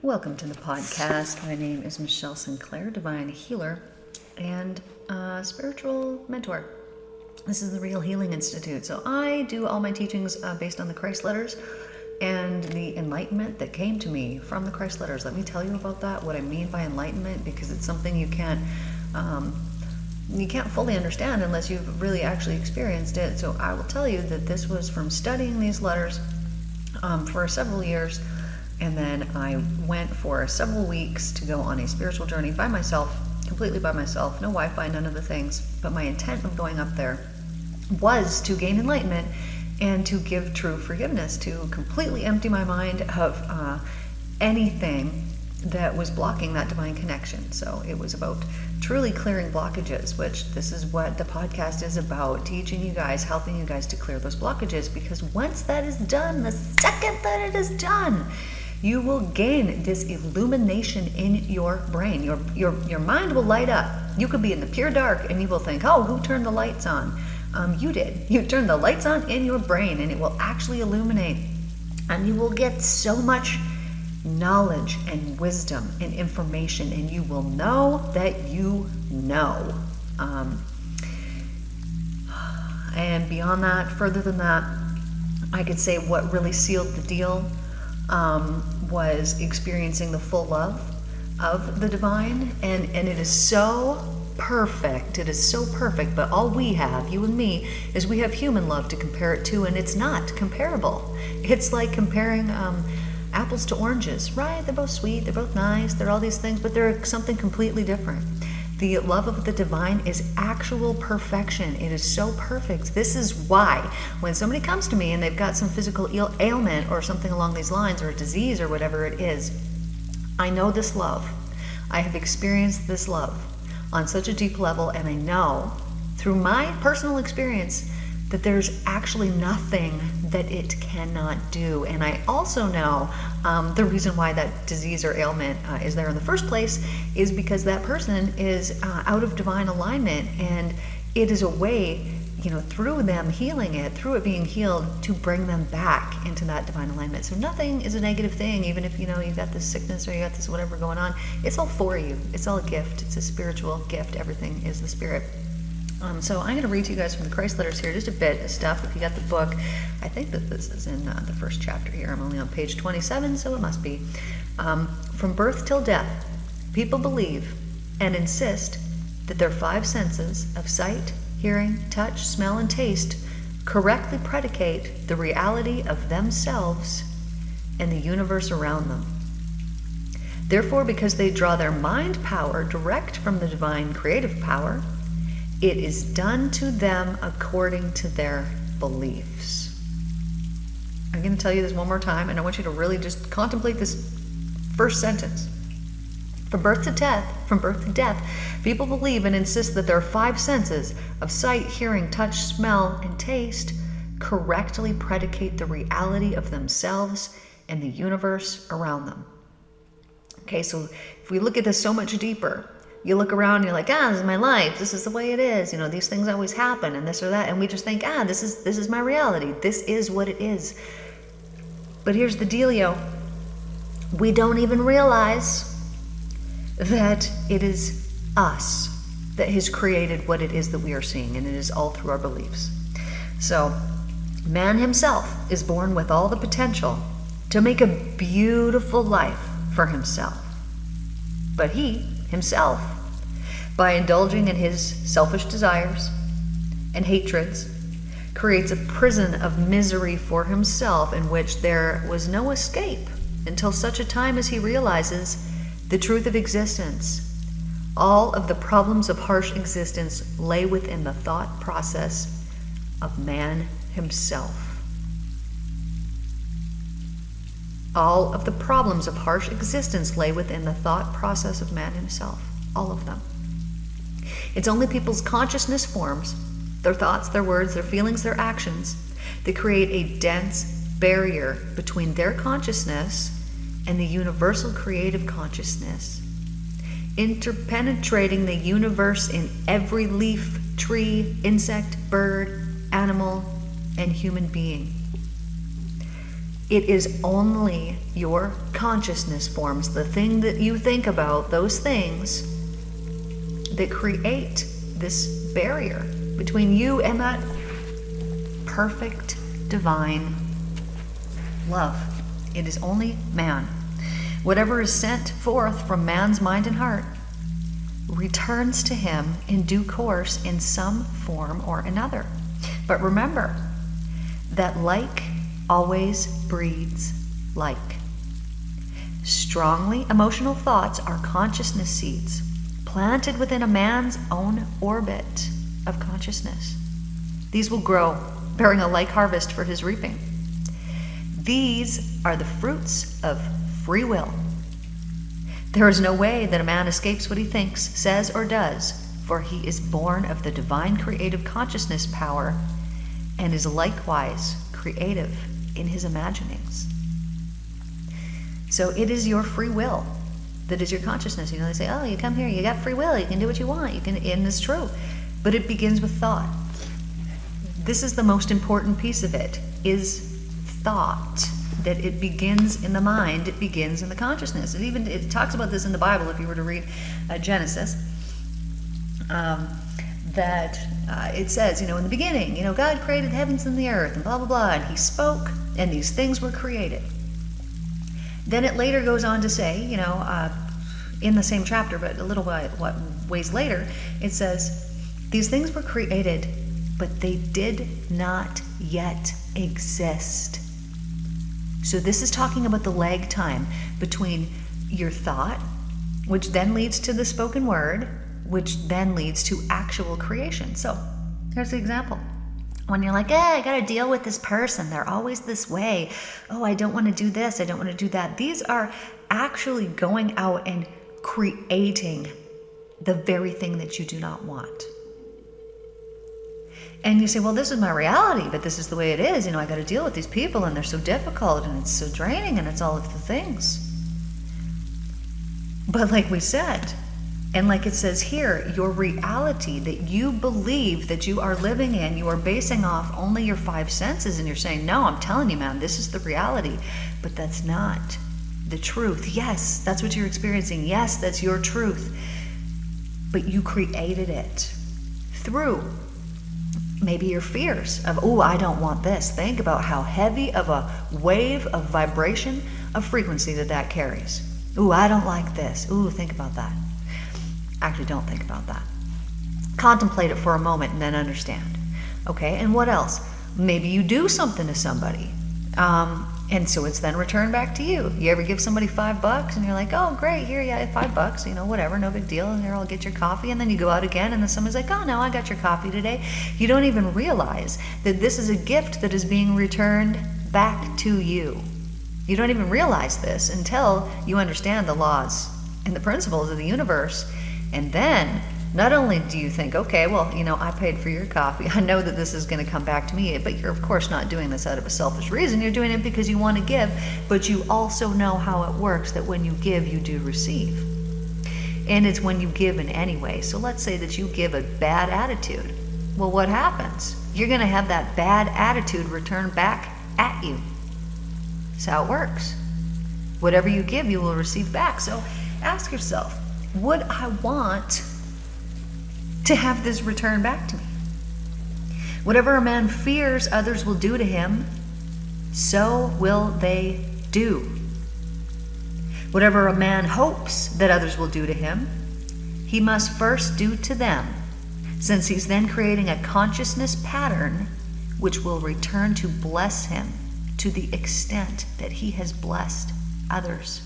Welcome to the podcast. My name is Michelle Sinclair, divine healer and spiritual mentor. This is the Real Healing Institute. So I do all my teachings based on the Christ letters and the enlightenment that came to me from the Christ letters. Let me tell you about that, what I mean by enlightenment, because it's something you can't fully understand unless you've really actually experienced it. So I will tell you that this was from studying these letters for several years. And then I went for several weeks to go on a spiritual journey by myself, completely by myself, no Wi-Fi, none of the things. But my intent of going up there was to gain enlightenment and to give true forgiveness, to completely empty my mind of anything that was blocking that divine connection. So it was about truly clearing blockages, which this is what the podcast is about, teaching you guys, helping you guys to clear those blockages. Because once that is done, the second that it is done, you will gain this illumination in your brain. Your mind will light up. You could be in the pure dark and you will think, oh, who turned the lights on? You did. You turned the lights on in your brain and it will actually illuminate. And you will get so much knowledge and wisdom and information, and you will know that you know. And beyond that, further than that, I could say what really sealed the deal was experiencing the full love of the divine, and it is so perfect. It is so perfect, but all we have, you and me, is we have human love to compare it to, and it's not comparable. It's like comparing apples to oranges, right? They're both sweet, they're both nice, they're all these things, but they're something completely different. The love of the divine is actual perfection. It is so perfect. This is why when somebody comes to me and they've got some physical ailment or something along these lines, or a disease or whatever it is, I know this love. I have experienced this love on such a deep level, and I know through my personal experience that there's actually nothing that it cannot do. And I also know the reason why that disease or ailment is there in the first place is because that person is out of divine alignment, and it is a way, through them healing it, through it being healed, to bring them back into that divine alignment. So nothing is a negative thing, even if you've got this sickness or you got this whatever going on. It's all for you. It's all a gift. It's a spiritual gift. Everything is the spirit. So I'm going to read to you guys from the Christ letters here, just a bit of stuff. If you got the book, I think that this is in the first chapter here. I'm only on page 27, so it must be. From birth till death, people believe and insist that their five senses of sight, hearing, touch, smell, and taste correctly predicate the reality of themselves and the universe around them. Therefore, because they draw their mind power direct from the divine creative power, it is done to them according to their beliefs. I'm going to tell you this one more time, and I want you to really just contemplate this first sentence. From birth to death, people believe and insist that their five senses of sight, hearing, touch, smell, and taste correctly predicate the reality of themselves and the universe around them. Okay, so if we look at this so much deeper, you look around and you're like, this is my life. This is the way it is. These things always happen and this or that. And we just think, this is my reality. This is what it is. But here's the dealio. We don't even realize that it is us that has created what it is that we are seeing. And it is all through our beliefs. So man himself is born with all the potential to make a beautiful life for himself. But he himself, by indulging in his selfish desires and hatreds, creates a prison of misery for himself in which there was no escape until such a time as he realizes the truth of existence. All of the problems of harsh existence lay within the thought process of man himself. All of the problems of harsh existence lay within the thought process of man himself. All of them. It's only people's consciousness forms, their thoughts, their words, their feelings, their actions, that create a dense barrier between their consciousness and the universal creative consciousness, interpenetrating the universe in every leaf, tree, insect, bird, animal, and human being. It is only your consciousness forms, the thing that you think about, those things that create this barrier between you and that perfect divine love. It is only man. Whatever is sent forth from man's mind and heart returns to him in due course in some form or another. But remember that like always breeds like. Strongly emotional thoughts are consciousness seeds planted within a man's own orbit of consciousness. These will grow, bearing a like harvest for his reaping. These are the fruits of free will. There is no way that a man escapes what he thinks, says, or does, for he is born of the divine creative consciousness power and is likewise creative in his imaginings. So it is your free will that is your consciousness. You know, they say, oh, you come here, you got free will, you can do what you want, you can, and it's true. But it begins with thought. This is the most important piece of it, is thought. That it begins in the mind, it begins in the consciousness. It talks about this in the Bible, if you were to read Genesis, that it says, in the beginning, God created heavens and the earth, and blah, blah, blah, and he spoke, and these things were created. Then it later goes on to say, in the same chapter, but a little ways later, it says, these things were created, but they did not yet exist. So this is talking about the lag time between your thought, which then leads to the spoken word, which then leads to actual creation. So here's the example. When you're like, I got to deal with this person. They're always this way. Oh, I don't want to do this. I don't want to do that. These are actually going out and creating the very thing that you do not want. And you say, well, this is my reality, but this is the way it is. I got to deal with these people, and they're so difficult, and it's so draining, and it's all of the things. But like we said, and like it says here, your reality that you believe that you are living in, you are basing off only your five senses, and you're saying, no, I'm telling you, man, this is the reality. But that's not the truth. Yes, that's what you're experiencing. Yes, that's your truth. But you created it through maybe your fears of, I don't want this. Think about how heavy of a wave of vibration, of frequency that carries. I don't like this. Think about that. Actually, don't think about that. Contemplate it for a moment and then understand. Okay, and what else? Maybe you do something to somebody. And so it's then returned back to you. You ever give somebody $5 and you're like, oh, great, here, yeah, $5, whatever, no big deal. And here, I'll get your coffee. And then you go out again and then somebody's like, oh, no, I got your coffee today. You don't even realize that this is a gift that is being returned back to you. You don't even realize this until you understand the laws and the principles of the universe. And then not only do you think, okay, well, I paid for your coffee. I know that this is going to come back to me, but you're of course not doing this out of a selfish reason. You're doing it because you want to give, but you also know how it works, that when you give, you do receive. And it's when you give in any way. So let's say that you give a bad attitude. Well, what happens? You're going to have that bad attitude returned back at you. That's how it works. Whatever you give, you will receive back. So ask yourself, would I want to have this return back to me? Whatever a man fears others will do to him, so will they do. Whatever a man hopes that others will do to him, he must first do to them, since he's then creating a consciousness pattern which will return to bless him to the extent that he has blessed others.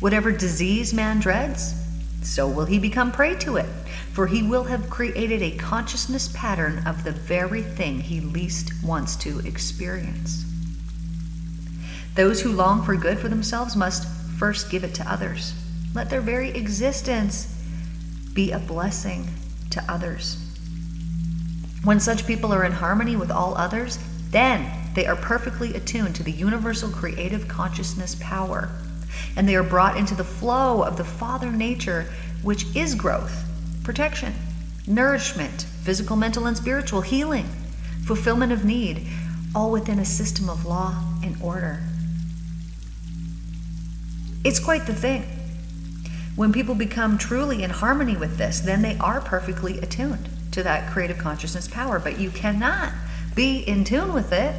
Whatever disease man dreads, so will he become prey to it, for he will have created a consciousness pattern of the very thing he least wants to experience. Those who long for good for themselves must first give it to others. Let their very existence be a blessing to others. When such people are in harmony with all others, then they are perfectly attuned to the universal creative consciousness power, and they are brought into the flow of the Father nature, which is growth, protection, nourishment, physical, mental, and spiritual healing, fulfillment of need, all within a system of law and order. It's quite the thing. When people become truly in harmony with this, then they are perfectly attuned to that creative consciousness power. But you cannot be in tune with it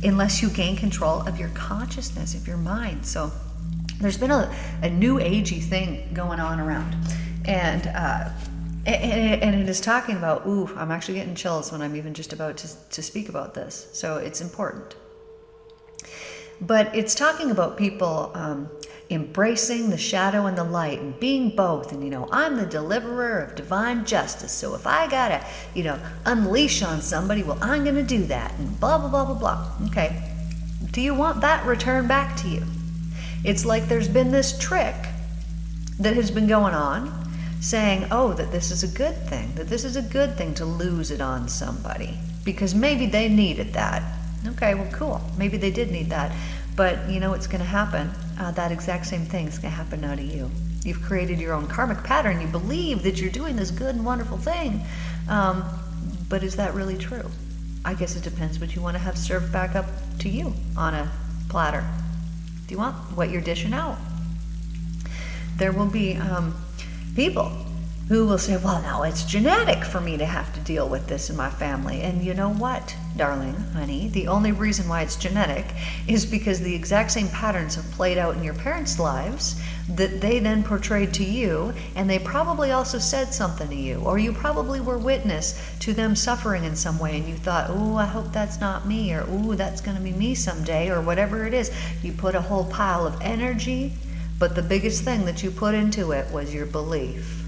unless you gain control of your consciousness, of your mind. So there's been a new agey thing going on around. And it is talking about, I'm actually getting chills when I'm even just about to speak about this. So it's important. But it's talking about people embracing the shadow and the light and being both. And, I'm the deliverer of divine justice. So if I gotta, unleash on somebody, well, I'm gonna do that and blah, blah, blah, blah, blah. Okay. Do you want that returned back to you? It's like there's been this trick that has been going on saying, that this is a good thing, that this is a good thing to lose it on somebody because maybe they needed that. Okay, well, cool. Maybe they did need that. But you know what's going to happen? That exact same thing is going to happen now to you. You've created your own karmic pattern. You believe that you're doing this good and wonderful thing. But is that really true? I guess it depends what you want to have served back up to you on a platter. Do you want what you're dishing out? There will be people who will say, well, no, it's genetic for me to have to deal with this in my family. And you know what, darling, honey? The only reason why it's genetic is because the exact same patterns have played out in your parents' lives that they then portrayed to you, and they probably also said something to you, or you probably were witness to them suffering in some way, and you thought, I hope that's not me, or that's going to be me someday, or whatever it is. You put a whole pile of energy, but the biggest thing that you put into it was your belief.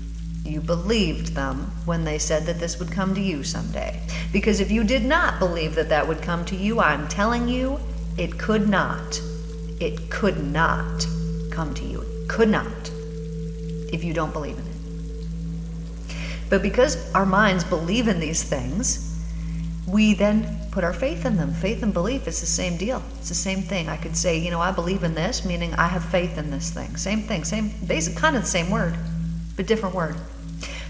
You believed them when they said that this would come to you someday. Because if you did not believe that that would come to you, I'm telling you, it could not. It could not come to you. It could not, if you don't believe in it. But because our minds believe in these things, we then put our faith in them. Faith and belief is the same deal. It's the same thing. I could say, I believe in this, meaning I have faith in this thing. Same thing, same, basic, kind of the same word, but different word.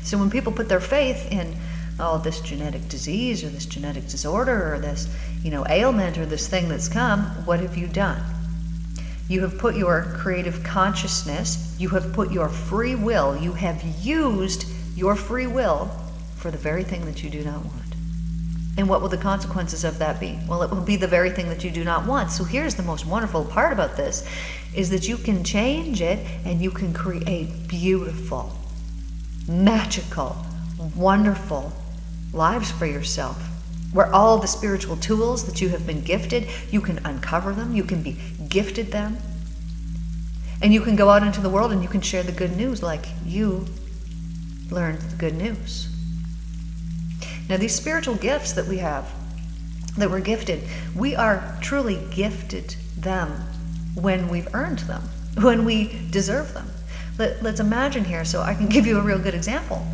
So when people put their faith in, this genetic disease or this genetic disorder or this, ailment or this thing that's come, what have you done? You have put your creative consciousness, you have put your free will, you have used your free will for the very thing that you do not want. And what will the consequences of that be? Well, it will be the very thing that you do not want. So here's the most wonderful part about this, is that you can change it and you can create beautiful, magical, wonderful lives for yourself, where all the spiritual tools that you have been gifted, you can uncover them, you can be gifted them, and you can go out into the world and you can share the good news like you learned the good news. Now, these spiritual gifts that we have, that we're gifted, we are truly gifted them when we've earned them, when we deserve them. Let's imagine here, so I can give you a real good example,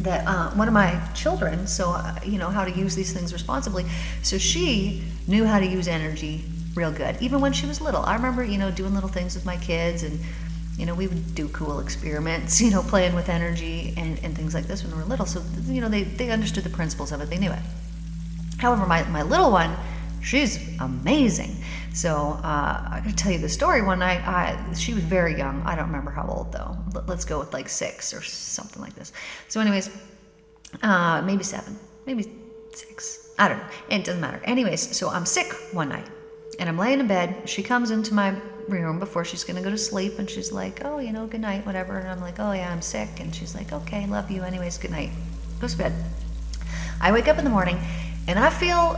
that one of my children, so how to use these things responsibly, so she knew how to use energy real good, even when she was little. I remember, doing little things with my kids, and we would do cool experiments, playing with energy and things like this when we were little. So, they understood the principles of it. They knew it. However, my little one, she's amazing. So I gotta tell you the story. One night, she was very young. I don't remember how old though. Let's go with like 6 or something like this. So anyways, maybe 7, maybe 6. I don't know. It doesn't matter. Anyways, so I'm sick one night and I'm laying in bed. She comes into my room before she's gonna go to sleep and she's like, good night, whatever. And I'm like, I'm sick. And she's like, okay, love you. Anyways, good night. Goes to bed. I wake up in the morning and I feel,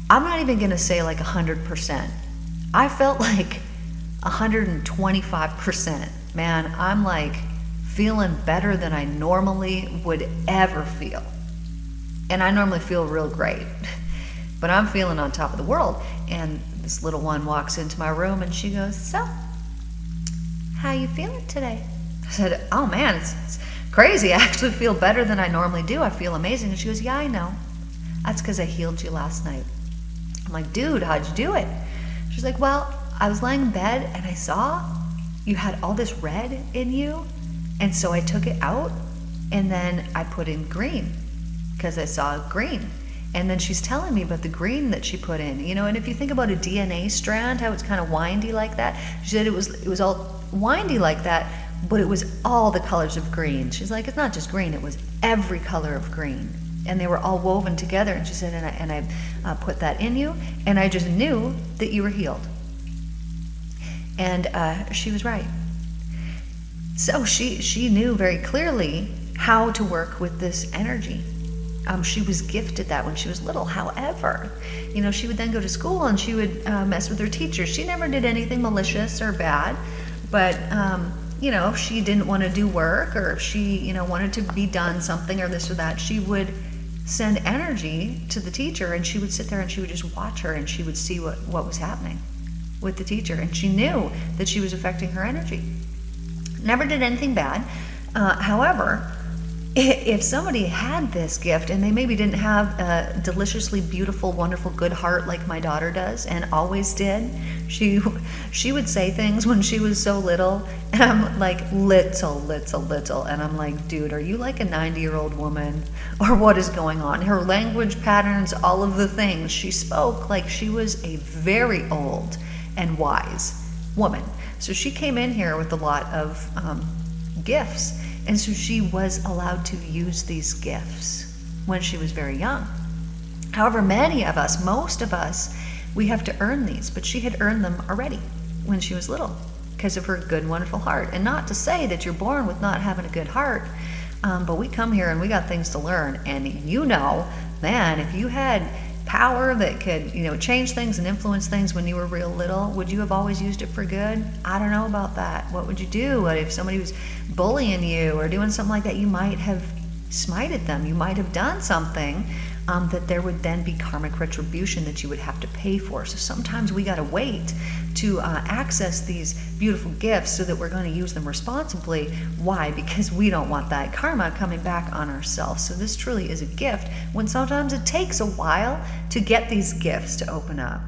I'm not even gonna say like 100%. I felt like 125%. Man, I'm like feeling better than I normally would ever feel. And I normally feel real great. But I'm feeling on top of the world. And this little one walks into my room and she goes, so, how you feeling today? I said, oh man, it's crazy. I actually feel better than I normally do. I feel amazing. And she goes, yeah, I know. That's because I healed you last night. I'm like, dude, how'd you do it? She's like, well, I was laying in bed and I saw you had all this red in you. And so I took it out and then I put in green because I saw green. And then she's telling me about the green that she put in, and if you think about a DNA strand, how it's kind of windy like that, she said it was all windy like that, but it was all the colors of green. She's like, it's not just green, it was every color of green. And they were all woven together. And she said, and I put that in you, and I just knew that you were healed. And she was right. So she knew very clearly how to work with this energy. She was gifted that when she was little. However, she would then go to school and she would mess with her teachers. She never did anything malicious or bad, but if she didn't want to do work, or if she wanted to be done something or this or that, she would send energy to the teacher, and she would sit there and she would just watch her, and she would see what was happening with the teacher, and she knew that she was affecting her energy. Never did anything bad. However, if somebody had this gift and they maybe didn't have a deliciously beautiful, wonderful, good heart like my daughter does and always did, she would say things when she was so little, and I'm like, little, and I'm like, dude, are you like a 90-year-old woman, or what is going on? Her language patterns, all of the things, she spoke like she was a very old and wise woman. So she came in here with a lot of gifts. And so she was allowed to use these gifts when she was very young. However, many of us, most of us, we have to earn these, but she had earned them already when she was little because of her good, wonderful heart. And not to say that you're born with not having a good heart, but we come here and we got things to learn. And man, if you had power that could, change things and influence things when you were real little, would you have always used it for good? I don't know about that. What would you do? What if somebody was bullying you or doing something like that? You might have smited them. You might have done something that there would then be karmic retribution that you would have to pay for. So sometimes we got to wait to access these beautiful gifts so that we're going to use them responsibly. Why? Because we don't want that karma coming back on ourselves. So this truly is a gift, when sometimes it takes a while to get these gifts to open up.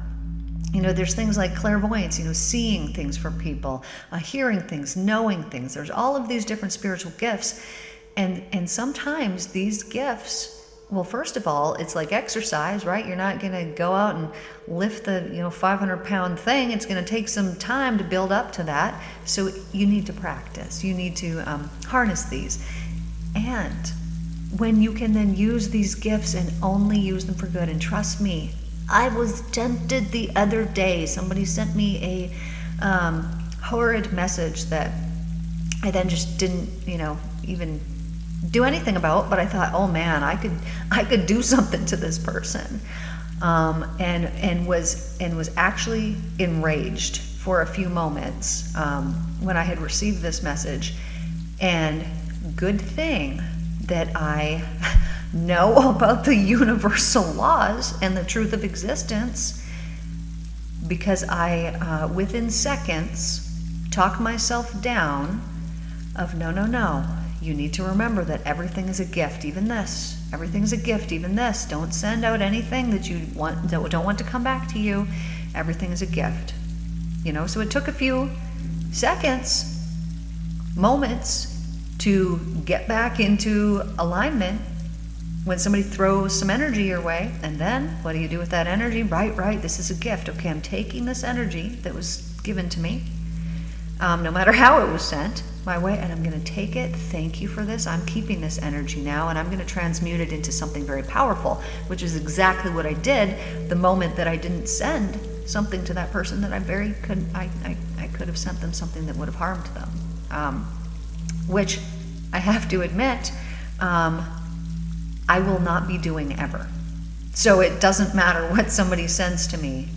There's things like clairvoyance, seeing things from people, hearing things, knowing things. There's all of these different spiritual gifts. And sometimes these gifts, well, first of all, it's like exercise, right? You're not going to go out and lift the 500-pound thing. It's going to take some time to build up to that. So you need to practice. You need to harness these. And when you can then use these gifts and only use them for good, and trust me, I was tempted the other day. Somebody sent me a horrid message that I then just didn't, even do anything about, but I thought, oh man, I could do something to this person, and was actually enraged for a few moments when I had received this message. And good thing that I know about the universal laws and the truth of existence, because I within seconds talk myself down of no. You need to remember that everything is a gift, even this. Everything's a gift, even this. Don't send out anything that you don't want to come back to you. Everything is a gift. So it took a few seconds, moments, to get back into alignment when somebody throws some energy your way. And then, what do you do with that energy? Right, this is a gift. Okay, I'm taking this energy that was given to me, no matter how it was sent my way, and I'm going to take it. Thank you for this. I'm keeping this energy now, and I'm going to transmute it into something very powerful, which is exactly what I did the moment that I didn't send something to that person that I could have sent them something that would have harmed them, which I have to admit, I will not be doing ever. So it doesn't matter what somebody sends to me,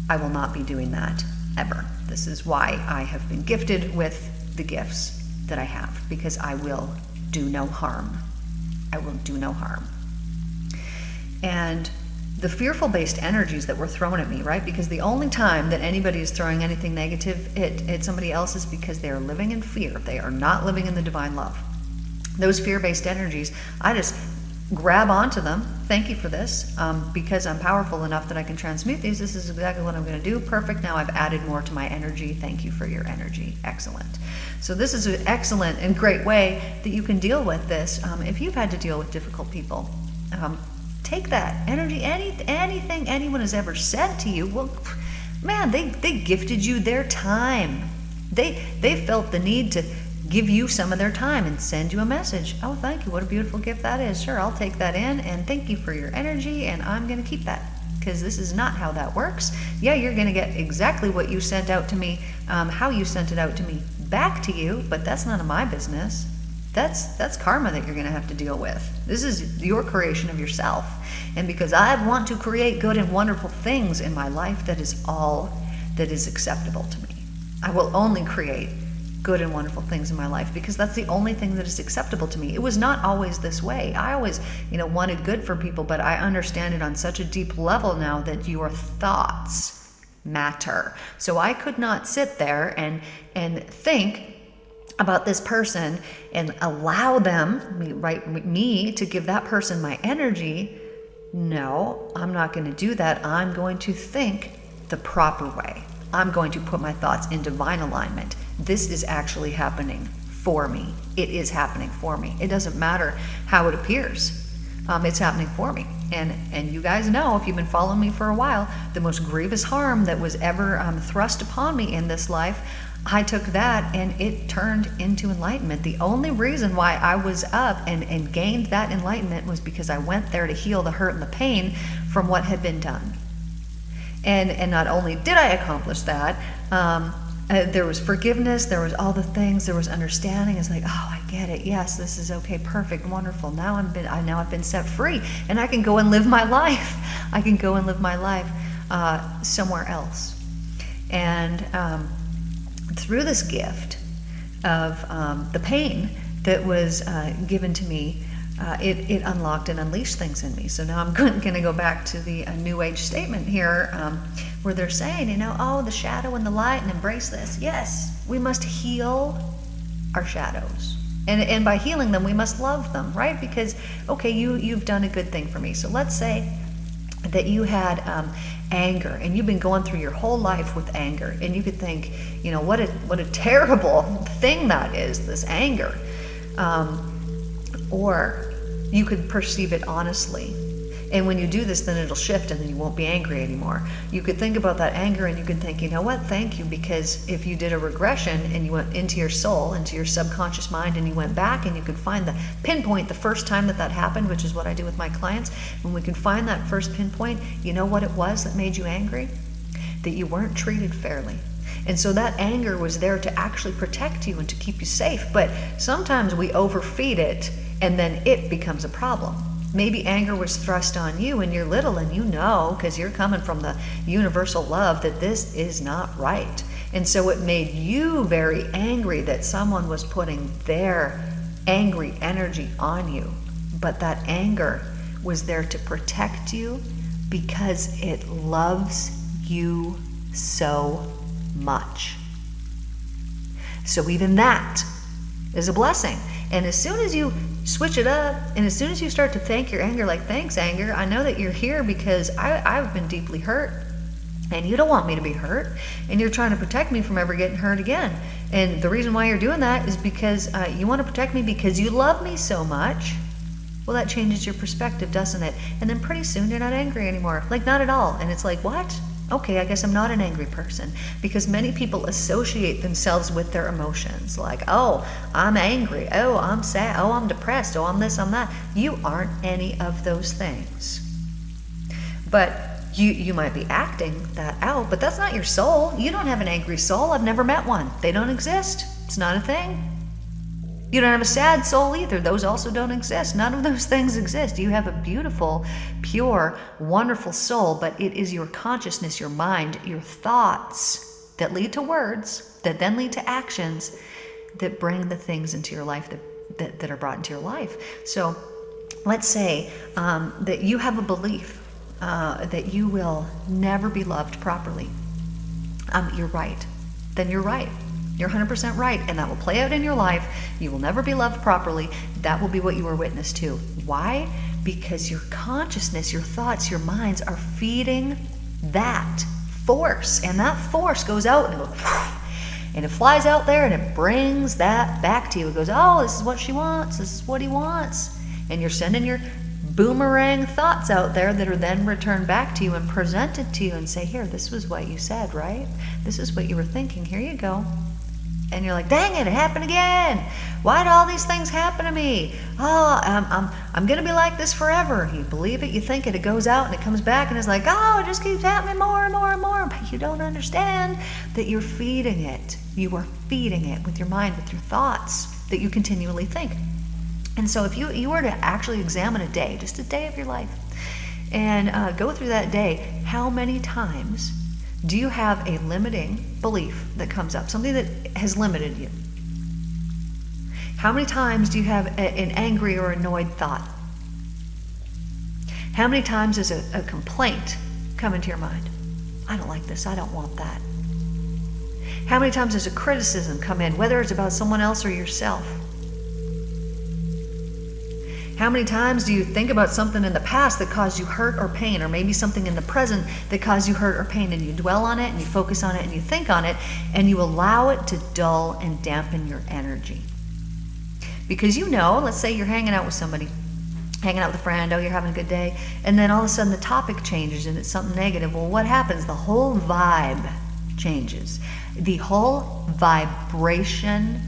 I will not be doing that ever. This is why I have been gifted with the gifts that I have, because I will do no harm. I will do no harm. And the fearful-based energies that were thrown at me, right? Because the only time that anybody is throwing anything negative at somebody else is because they are living in fear. They are not living in the divine love. Those fear-based energies, I just grab onto them. Thank you for this, because I'm powerful enough that I can transmute these. This is exactly what I'm going to do. Perfect. Now I've added more to my energy. Thank you for your energy. Excellent. So this is an excellent and great way that you can deal with this. If you've had to deal with difficult people, Take that energy, anything anyone has ever said to you, well, man, they gifted you their time. They felt the need to give you some of their time and send you a message. Oh, thank you. What a beautiful gift that is. Sure, I'll take that in, and thank you for your energy, and I'm going to keep that, because this is not how that works. Yeah, you're going to get exactly what you sent out to me, how you sent it out to me back to you, but that's none of my business. That's karma that you're going to have to deal with. This is your creation of yourself. And because I want to create good and wonderful things in my life, that is all that is acceptable to me. I will only create good and wonderful things in my life because that's the only thing that is acceptable to me. It was not always this way. I always, wanted good for people, but I understand it on such a deep level now that your thoughts matter. So I could not sit there and think about this person and allow me to give that person my energy. No, I'm not going to do that. I'm going to think the proper way. I'm going to put my thoughts in divine alignment. This is actually happening for me. It is happening for me. It doesn't matter how it appears. It's happening for me. And you guys know, if you've been following me for a while, the most grievous harm that was ever thrust upon me in this life, I took that and it turned into enlightenment. The only reason why I was up and gained that enlightenment was because I went there to heal the hurt and the pain from what had been done. And not only did I accomplish that, there was forgiveness, there was all the things, there was understanding. It's like, oh, I get it. Yes, this is okay, perfect, wonderful. Now I've been set free, and I can go and live my life. I can go and live my life somewhere else. And through this gift of the pain that was given to me, it unlocked and unleashed things in me. So now I'm going to go back to the New Age statement here, where they're saying, the shadow and the light, and embrace this. Yes, we must heal our shadows. And by healing them, we must love them, right? Because, okay, you've done a good thing for me. So let's say that you had anger, and you've been going through your whole life with anger, and you could think, what a terrible thing that is, this anger. Or you could perceive it honestly. And when you do this, then it'll shift and then you won't be angry anymore. You could think about that anger and you could think, thank you, because if you did a regression and you went into your soul, into your subconscious mind, and you went back and you could find the pinpoint the first time that happened, which is what I do with my clients, when we can find that first pinpoint, you know what it was that made you angry? That you weren't treated fairly. And so that anger was there to actually protect you and to keep you safe. But sometimes we overfeed it and then it becomes a problem. Maybe anger was thrust on you when you're little, and because you're coming from the universal love, that this is not right. And so it made you very angry that someone was putting their angry energy on you. But that anger was there to protect you because it loves you so much. So even that is a blessing. And as soon as you switch it up, and as soon as you start to thank your anger, like, thanks, anger, I know that you're here because I've been deeply hurt, and you don't want me to be hurt, and you're trying to protect me from ever getting hurt again. And the reason why you're doing that is because you want to protect me because you love me so much. Well, that changes your perspective, doesn't it? And then pretty soon you're not angry anymore. Like, not at all. And it's like, what? Okay, I guess I'm not an angry person, because many people associate themselves with their emotions. Like, oh, I'm angry. Oh, I'm sad. Oh, I'm depressed. Oh, I'm this, I'm that. You aren't any of those things. But you might be acting that out, but that's not your soul. You don't have an angry soul. I've never met one. They don't exist. It's not a thing. You don't have a sad soul either. Those also don't exist. None of those things exist. You have a beautiful, pure, wonderful soul, but it is your consciousness, your mind, your thoughts that lead to words, that then lead to actions, that bring the things into your life that are brought into your life. So let's say that you have a belief that you will never be loved properly. You're right. Then you're right. You're 100% right, and that will play out in your life. You will never be loved properly. That will be what you are witness to. Why? Because your consciousness, your thoughts, your minds are feeding that force, and that force goes out and and it flies out there and it brings that back to you. It goes, oh, this is what she wants. This is what he wants. And you're sending your boomerang thoughts out there that are then returned back to you and presented to you and say, here, this was what you said, right? This is what you were thinking. Here you go. And you're like, dang it happened again. Why do all these things happen to me? Oh, I'm going to be like this forever. You believe it, you think it, it goes out and it comes back and it's like, oh, it just keeps happening more and more and more. But you don't understand that you're feeding it. You are feeding it with your mind, with your thoughts that you continually think. And so if you were to actually examine a day, just a day of your life, and go through that day, how many times do you have a limiting belief that comes up, something that has limited you? How many times do you have an angry or annoyed thought? How many times does a complaint come into your mind? I don't like this, I don't want that. How many times does a criticism come in, whether it's about someone else or yourself? How many times do you think about something in the past that caused you hurt or pain, or maybe something in the present that caused you hurt or pain, and you dwell on it and you focus on it and you think on it and you allow it to dull and dampen your energy? Because let's say you're hanging out with somebody, hanging out with a friend, oh, you're having a good day, and then all of a sudden the topic changes and it's something negative. Well, what happens? The whole vibe changes. The whole vibration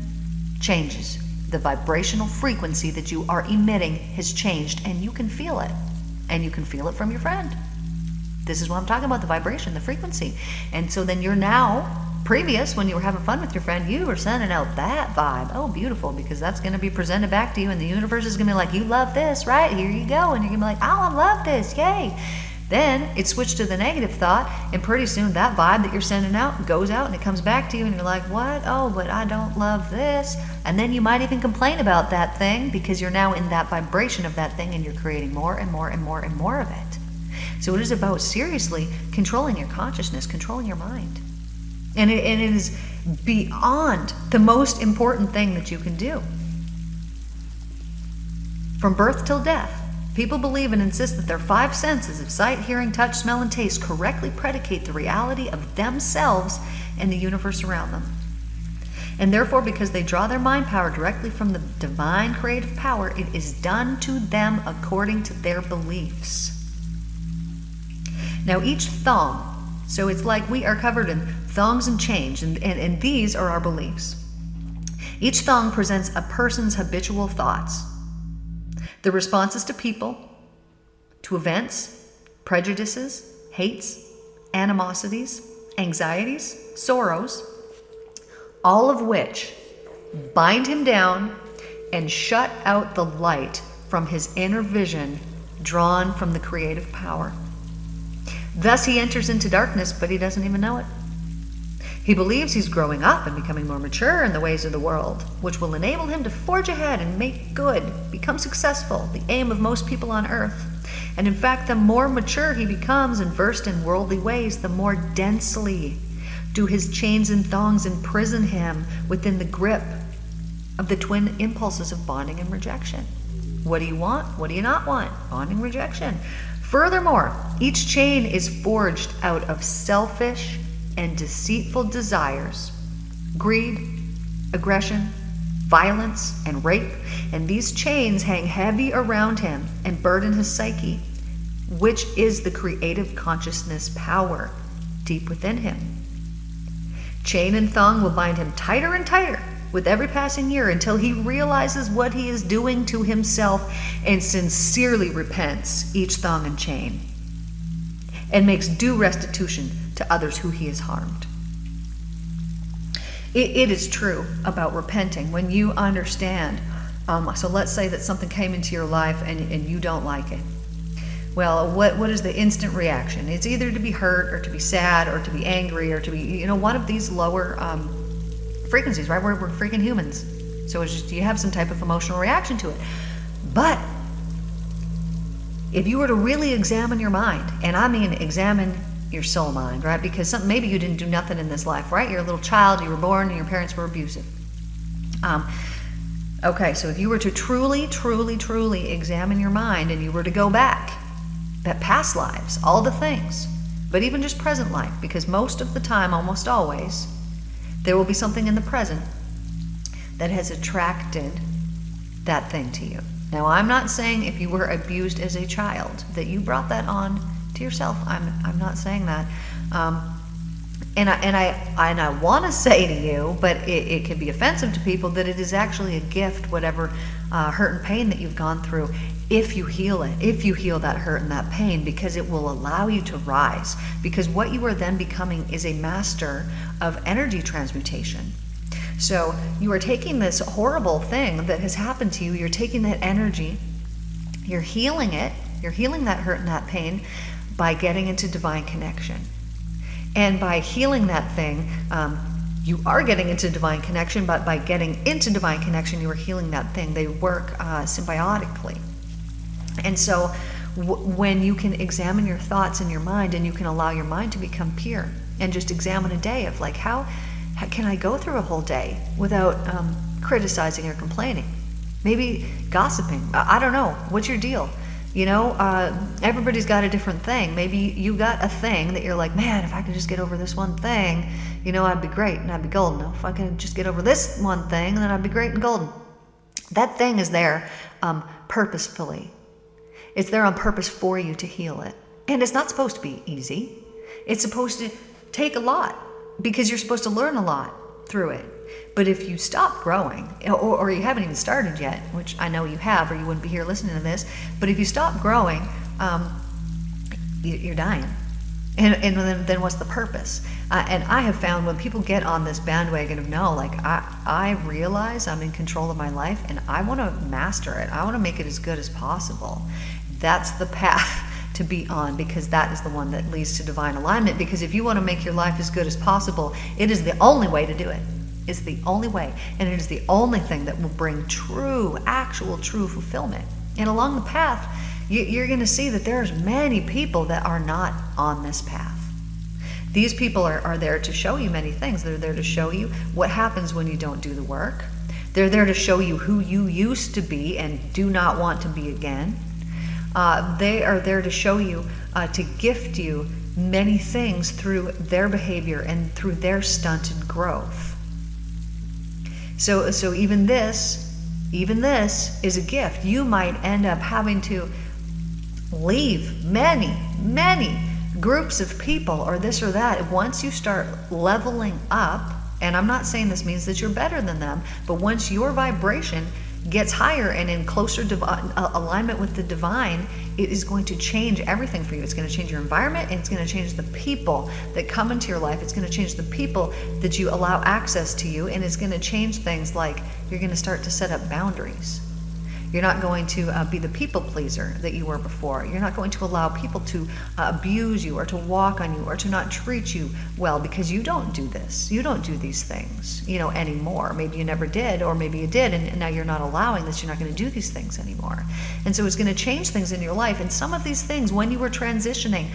changes. The vibrational frequency that you are emitting has changed, and you can feel it. And you can feel it from your friend. This is what I'm talking about, the vibration, the frequency. And so then you're now, previous, when you were having fun with your friend, you were sending out that vibe. Oh, beautiful, because that's going to be presented back to you, and the universe is going to be like, you love this, right? Here you go. And you're going to be like, oh, I love this, yay. Then it switched to the negative thought, and pretty soon that vibe that you're sending out goes out and it comes back to you, and you're like, what? Oh, but I don't love this. And then you might even complain about that thing because you're now in that vibration of that thing, and you're creating more and more and more and more of it. So it is about seriously controlling your consciousness, controlling your mind. And it is beyond the most important thing that you can do. From birth till death, people believe and insist that their five senses of sight, hearing, touch, smell, and taste correctly predicate the reality of themselves and the universe around them. And therefore, because they draw their mind power directly from the divine creative power, it is done to them according to their beliefs. Now, each thong, so it's like we are covered in thongs and chains, and these are our beliefs. Each thong presents a person's habitual thoughts, the responses to people, to events, prejudices, hates, animosities, anxieties, sorrows, all of which bind him down and shut out the light from his inner vision drawn from the creative power. Thus he enters into darkness, but he doesn't even know it. He believes he's growing up and becoming more mature in the ways of the world, which will enable him to forge ahead and make good, become successful, the aim of most people on earth. And in fact, the more mature he becomes and versed in worldly ways, the more densely do his chains and thongs imprison him within the grip of the twin impulses of bonding and rejection. What do you want? What do you not want? Bonding, rejection. Furthermore, each chain is forged out of selfish and deceitful desires, greed, aggression, violence, and rape, and these chains hang heavy around him and burden his psyche, which is the creative consciousness power deep within him. Chain and thong will bind him tighter and tighter with every passing year until he realizes what he is doing to himself and sincerely repents each thong and chain and makes due restitution to others who he has harmed. It is true about repenting when you understand. So let's say that something came into your life and you don't like it. Well, what is the instant reaction? It's either to be hurt or to be sad or to be angry or to be, one of these lower frequencies, right? We're freaking humans. So it's just, you have some type of emotional reaction to it. But if you were to really examine your mind, and I mean examine your soul mind, right? Because maybe you didn't do nothing in this life, right? You're a little child, you were born, and your parents were abusive. Okay, so if you were to truly, truly, truly examine your mind and you were to go back, that past lives, all the things, but even just present life, because most of the time, almost always, there will be something in the present that has attracted that thing to you. Now, I'm not saying if you were abused as a child that you brought that on to yourself. I'm not saying that. And I want to say to you, but it can be offensive to people, that it is actually a gift, whatever hurt and pain that you've gone through, if you heal it, if you heal that hurt and that pain, because it will allow you to rise. Because what you are then becoming is a master of energy transmutation. So you are taking this horrible thing that has happened to you, you're taking that energy, you're healing it, you're healing that hurt and that pain by getting into divine connection. And by healing that thing, you are getting into divine connection, but by getting into divine connection, you are healing that thing. They work symbiotically. And so when you can examine your thoughts in your mind, and you can allow your mind to become pure, and just examine a day of like, how can I go through a whole day without criticizing or complaining? Maybe gossiping. I don't know. What's your deal? You know, everybody's got a different thing. Maybe you got a thing that you're like, man, if I could just get over this one thing, you know, I'd be great and I'd be golden. If I could just get over this one thing, then I'd be great and golden. That thing is there purposefully. It's there on purpose for you to heal it. And it's not supposed to be easy. It's supposed to take a lot, because you're supposed to learn a lot through it. But if you stop growing, or you haven't even started yet, which I know you have, or you wouldn't be here listening to this, but if you stop growing, you're dying. And then what's the purpose? And I have found when people get on this bandwagon of no, like I realize I'm in control of my life and I want to master it. I want to make it as good as possible. That's the path to be on, because that is the one that leads to divine alignment. Because if you want to make your life as good as possible, it is the only way to do it. It's the only way, and it is the only thing that will bring true, actual, true fulfillment. And along the path, you're going to see that there's many people that are not on this path. These people are there to show you many things. They're there to show you what happens when you don't do the work. They're there to show you who you used to be and do not want to be again. They are there to show you, to gift you many things through their behavior and through their stunted growth. So even this is a gift. You might end up having to leave many groups of people, or this or that. Once you start leveling up, and I'm not saying this means that you're better than them, but once your vibration gets higher and in closer alignment with the divine, it is going to change everything for you. It's going to change your environment, and it's going to change the people that come into your life. It's going to change the people that you allow access to you, and it's going to change things like you're going to start to set up boundaries. You're not going to be the people pleaser that you were before. You're not going to allow people to abuse you or to walk on you or to not treat you well, because you don't do this. You don't do these things, anymore. Maybe you never did, or maybe you did, and now you're not allowing this. You're not going to do these things anymore. And so it's going to change things in your life. And some of these things, when you were transitioning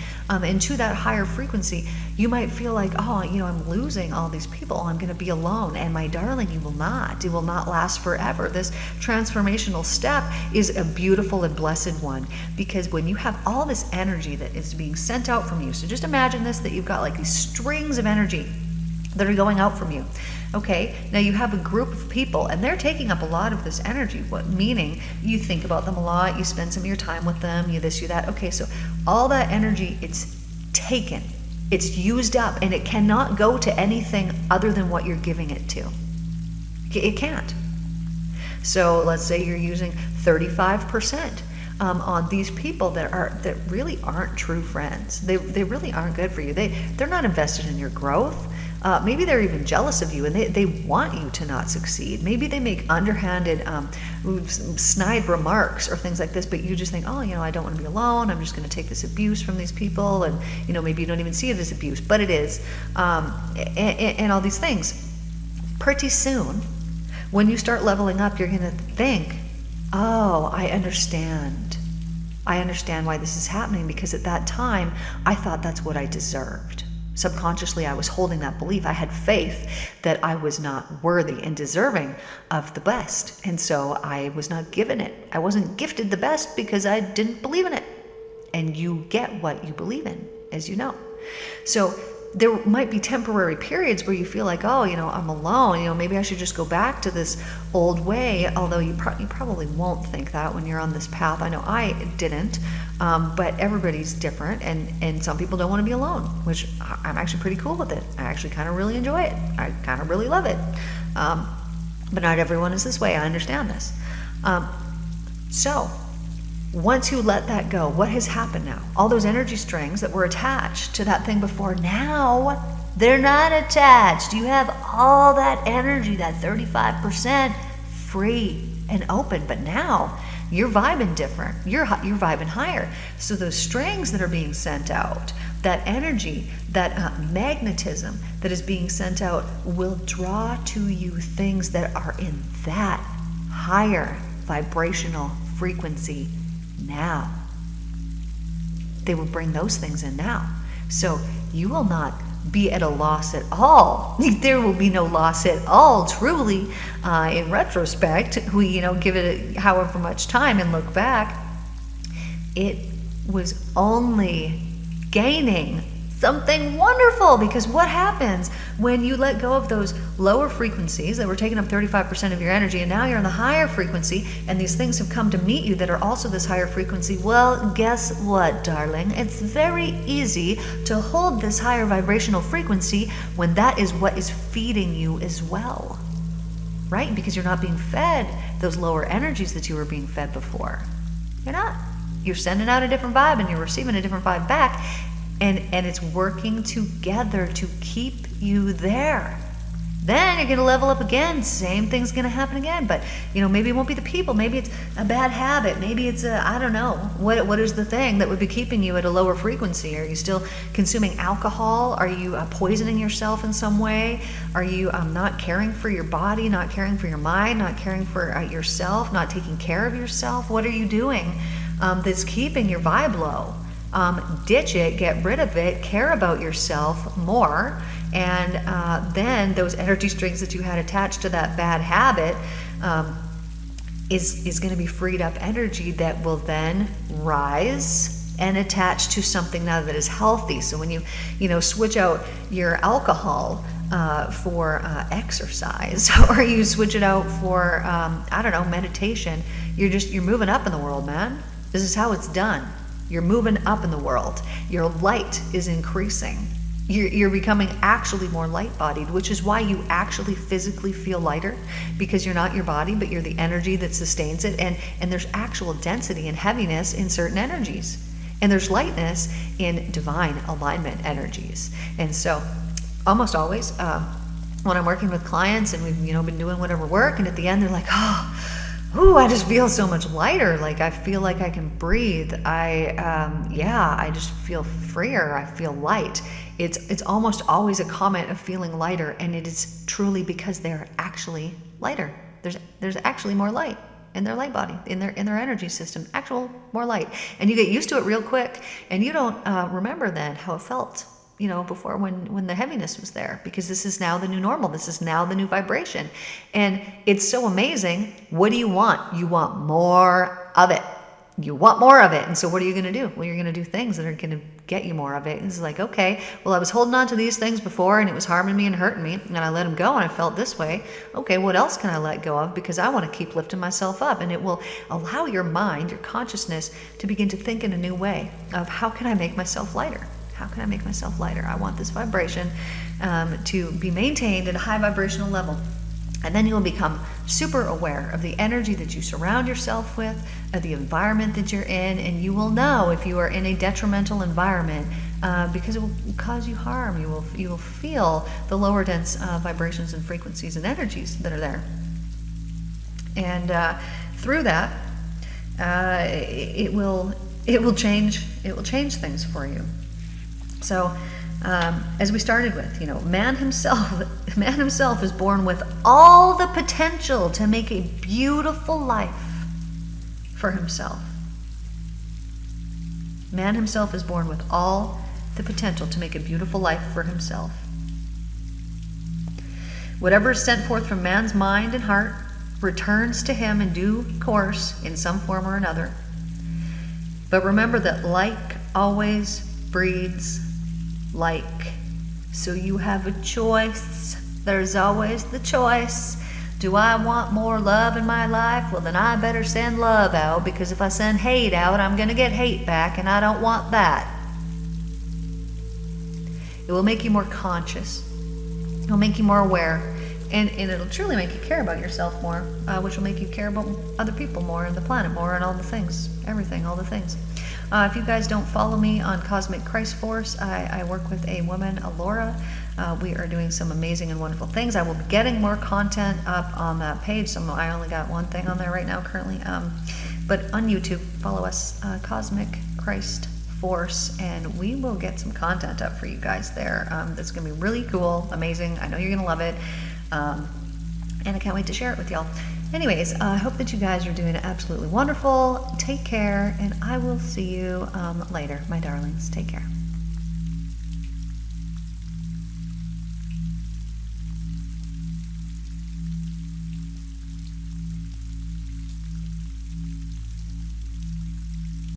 into that higher frequency, you might feel like, I'm losing all these people. I'm going to be alone. And my darling, you will not. It will not last forever. This transformational step is a beautiful and blessed one, because when you have all this energy that is being sent out from you, so just imagine this, that you've got like these strings of energy that are going out from you. Okay, now you have a group of people and they're taking up a lot of this energy, meaning you think about them a lot, you spend some of your time with them, you this, you that. Okay, so all that energy, it's taken, it's used up, and it cannot go to anything other than what you're giving it to. It can't. So let's say you're using 35% on these people that really aren't true friends. They really aren't good for you. They're not invested in your growth. Maybe they're even jealous of you, and they want you to not succeed. Maybe they make underhanded, snide remarks or things like this, but you just think, I don't want to be alone. I'm just going to take this abuse from these people, and maybe you don't even see it as abuse, but it is, and all these things. Pretty soon, when you start leveling up, you're going to think, I understand. I understand why this is happening, because at that time, I thought that's what I deserved. Subconsciously, I was holding that belief. I had faith that I was not worthy and deserving of the best. And so I was not given it. I wasn't gifted the best because I didn't believe in it. And you get what you believe in, as you know. So there might be temporary periods where you feel like, oh, I'm alone, maybe I should just go back to this old way, although you probably won't think that when you're on this path. I know I didn't, but everybody's different, and some people don't want to be alone, which I'm actually pretty cool with it. I actually kind of really enjoy it. I kind of really love it. But not everyone is this way. I understand this. So once you let that go, what has happened now? All those energy strings that were attached to that thing before, now they're not attached. You have all that energy, that 35% free and open. But now you're vibing different. You're vibing higher. So those strings that are being sent out, that energy, that magnetism that is being sent out will draw to you things that are in that higher vibrational frequency now. They will bring those things in now. So you will not be at a loss at all. There will be no loss at all, truly. In retrospect, we give it however much time and look back, it was only gaining something wonderful. Because what happens when you let go of those lower frequencies that were taking up 35% of your energy, and now you're in the higher frequency, and these things have come to meet you that are also this higher frequency? Well, guess what, darling? It's very easy to hold this higher vibrational frequency when that is what is feeding you as well, right? Because you're not being fed those lower energies that you were being fed before. You're not. You're sending out a different vibe and you're receiving a different vibe back. And it's working together to keep you there. Then you're going to level up again. Same thing's going to happen again. But, maybe it won't be the people. Maybe it's a bad habit. Maybe it's I don't know. What is the thing that would be keeping you at a lower frequency? Are you still consuming alcohol? Are you poisoning yourself in some way? Are you not caring for your body, not caring for your mind, not caring for yourself, not taking care of yourself? What are you doing that's keeping your vibe low? Ditch it, get rid of it, care about yourself more, and then those energy strings that you had attached to that bad habit is going to be freed up energy that will then rise and attach to something now that is healthy. So when you switch out your alcohol for exercise, or you switch it out for meditation, you're moving up in the world, man. This is how it's done. You're moving up in the world. Your light is increasing. You're becoming actually more light-bodied, which is why you actually physically feel lighter, because you're not your body, but you're the energy that sustains it. And there's actual density and heaviness in certain energies. And there's lightness in divine alignment energies. And so almost always when I'm working with clients and we've been doing whatever work, and at the end they're like, Ooh, I just feel so much lighter. Like I feel like I can breathe. I just feel freer. I feel light. It's almost always a comment of feeling lighter, and it is truly because they're actually lighter. There's actually more light in their light body, in their energy system. More light, and you get used to it real quick, and you don't remember then how it felt. Before when the heaviness was there, because this is now the new normal. This is now the new vibration. And it's so amazing. What do you want? You want more of it. You want more of it. And so what are you going to do? Well, you're going to do things that are going to get you more of it. It's like, okay, well, I was holding on to these things before and it was harming me and hurting me, and I let them go and I felt this way. Okay, what else can I let go of? Because I want to keep lifting myself up. And it will allow your mind, your consciousness, to begin to think in a new way of, how can I make myself lighter? How can I make myself lighter? I want this vibration to be maintained at a high vibrational level. And then you will become super aware of the energy that you surround yourself with, of the environment that you're in, and you will know if you are in a detrimental environment because it will cause you harm. You will feel the lower dense vibrations and frequencies and energies that are there. And through that, it will change things for you. So, as we started with, man himself is born with all the potential to make a beautiful life for himself. Man himself is born with all the potential to make a beautiful life for himself. Whatever is sent forth from man's mind and heart returns to him in due course in some form or another. But remember that like always breeds like. So you have a choice. There's always the choice. Do I want more love in my life? Well, then I better send love out, because if I send hate out, I'm going to get hate back, and I don't want that. It will make you more conscious. It will make you more aware. And it'll truly make you care about yourself more, which will make you care about other people more, and the planet more, and all the things. Everything, all the things. If you guys don't follow me on Cosmic Christ Force, I work with a woman, Alora. We are doing some amazing and wonderful things. I will be getting more content up on that page. So I only got one thing on there right now currently. But on YouTube, follow us, Cosmic Christ Force, and we will get some content up for you guys there. That's going to be really cool, amazing. I know you're going to love it. And I can't wait to share it with y'all. Anyways, I hope that you guys are doing absolutely wonderful. Take care, and I will see you later, my darlings. Take care.